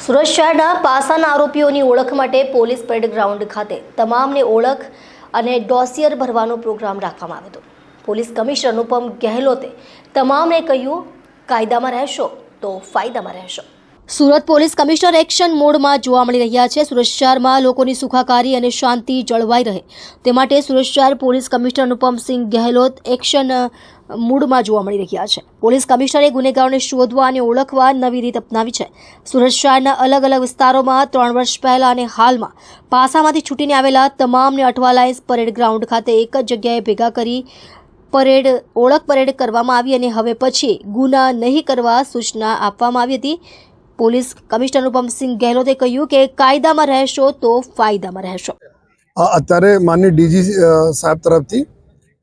સુરત શહેરના પાસાના આરોપીઓની ઓળખ માટે પોલીસ પરેડ ગ્રાઉન્ડ ખાતે તમામની ઓળખ અને ડોસિયર ભરવાનો પ્રોગ્રામ રાખવામાં આવ્યો હતો। પોલીસ કમિશનર અનુપમ ગહેલોતે તમામને કહ્યું, કાયદામાં રહેશો તો ફાયદામાં રહેશો। સુરત પોલીસ કમિશનર એક્શન મોડમાં જોવા મળી રહ્યા છે। સુરત શહેરમાં લોકોની સુખાકારી અને શાંતિ જળવાઈ રહે તે માટે સુરત શહેર police commissioner Anupamsinh Gehlot action મૂડમાં જોવા મળી રહ્યા છે। પોલીસ કમિશનરે ગુનેગારોને શોધવા અને ઓળખવા નવી રીત અપનાવી છે। સુરત શહેરના અલગ અલગ વિસ્તારોમાં 3 વર્ષ પહેલા અને હાલમાં પાસામાંથી છૂટીને આવેલા તમામને અઠવા લાઇન્સ પરેડ ગ્રાઉન્ડ ખાતે એક જ જગ્યાએ ભેગા કરી ઓળખ પરેડ કરવામાં આવી અને હવે પછી ગુના નહીં કરવા સૂચના આપવામાં આવી હતી। પોલીસ કમિશનર અનુપમસિંહ ગહેલોતે કહ્યું કે કાયદામાં રહેશો તો ફાયદામાં રહેશો। અત્યારે માનनीय ડીજી સાહેબ તરફથી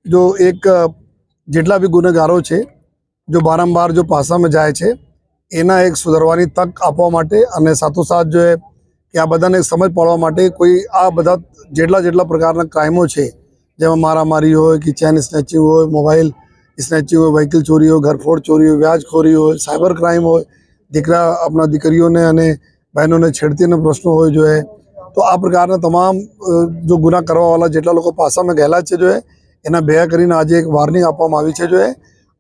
જો એક જેટલા બી ગુનેગારો છે જો વારંવાર જો પાસામાં જાય છે એના એક સુધારવાની તક આપવા માટે અને સાથોસાથ જો કે આ બધાને સમજ પાડવા માટે કોઈ આ બધા જેટલા પ્રકારના ક્રાઇમો છે જેમાં મારામારી હોય કે ચેન સ્નેચિંગ હોય, મોબાઈલ સ્નેચિંગ હોય, વ્હીકલ ચોરી હોય, ઘરફોડ ચોરી હોય, વ્યાજખોરી હોય, સાયબર ક્રાઇમ હોય, દીકરા આપણા દીકરીઓને અને બહેનોને છેડતીના પ્રશ્નો હોય જો તો આ પ્રકારના તમામ જો ગુના કરવાવાળા જેટલા લોકો પાસામાં ગયેલા છે જો એના ભેગા કરીને આજે એક વોર્નિંગ આપવામાં આવી છે જો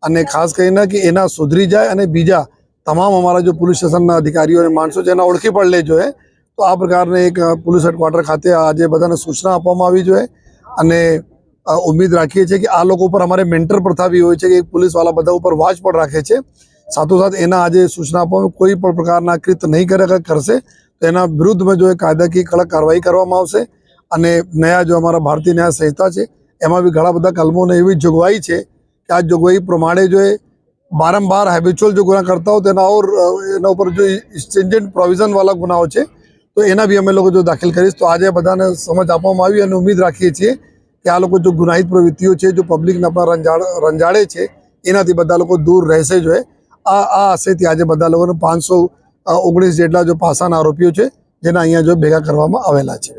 અને ખાસ કરીને કે એના સુધરી જાય અને બીજા તમામ અમારા જો પોલીસ સ્ટેશનના અધિકારીઓ અને માણસો છે એના ઓળખી પણ લે જો તો આ પ્રકારને એક પોલીસ હેડક્વાર્ટર ખાતે આજે બધાને સૂચના આપવામાં આવી જોઈએ અને ઉમ્મીદ રાખીએ છીએ કે આ લોકો ઉપર અમારે મેન્ટર પ્રથા બી હોય છે કે પોલીસવાળા બધા ઉપર વોચ પણ રાખે છે। સાથોસાથ એના આજે સૂચના આપવામાં કોઈ પણ પ્રકારના કૃત્ય નહીં કરશે તો એના વિરુદ્ધમાં જો કાયદાકીય કડક કાર્યવાહી કરવામાં આવશે અને નયા જો અમારા ભારતીય ન્યાય સંહિતા છે એમાં બી ઘણા બધા કલમોને એવી જોગવાઈ છે કે આ જોગવાઈ પ્રમાણે જો વારંવાર હેબિચ્યુઅલ જો ગુના કરતા હોય તો એના ઉપર જો સ્ટ્રિન્જન્ટ પ્રોવિઝનવાળા ગુનાઓ છે તો એના બી અમે લોકો જો દાખલ કરીશ તો આજે બધાને સમજ આપવામાં આવી અને ઉમ્મીદ રાખીએ છીએ કે આ લોકો જો ગુનાહિત પ્રવૃત્તિઓ છે જો પબ્લિકને આપણા રંજાડે છે એનાથી બધા લોકો દૂર રહેશે જો આ આશયથી આજે બધા લોકોને 519 જેટલા જો પાસાના આરોપીઓ છે જેના અહીંયા જો ભેગા કરવામાં આવેલા છે।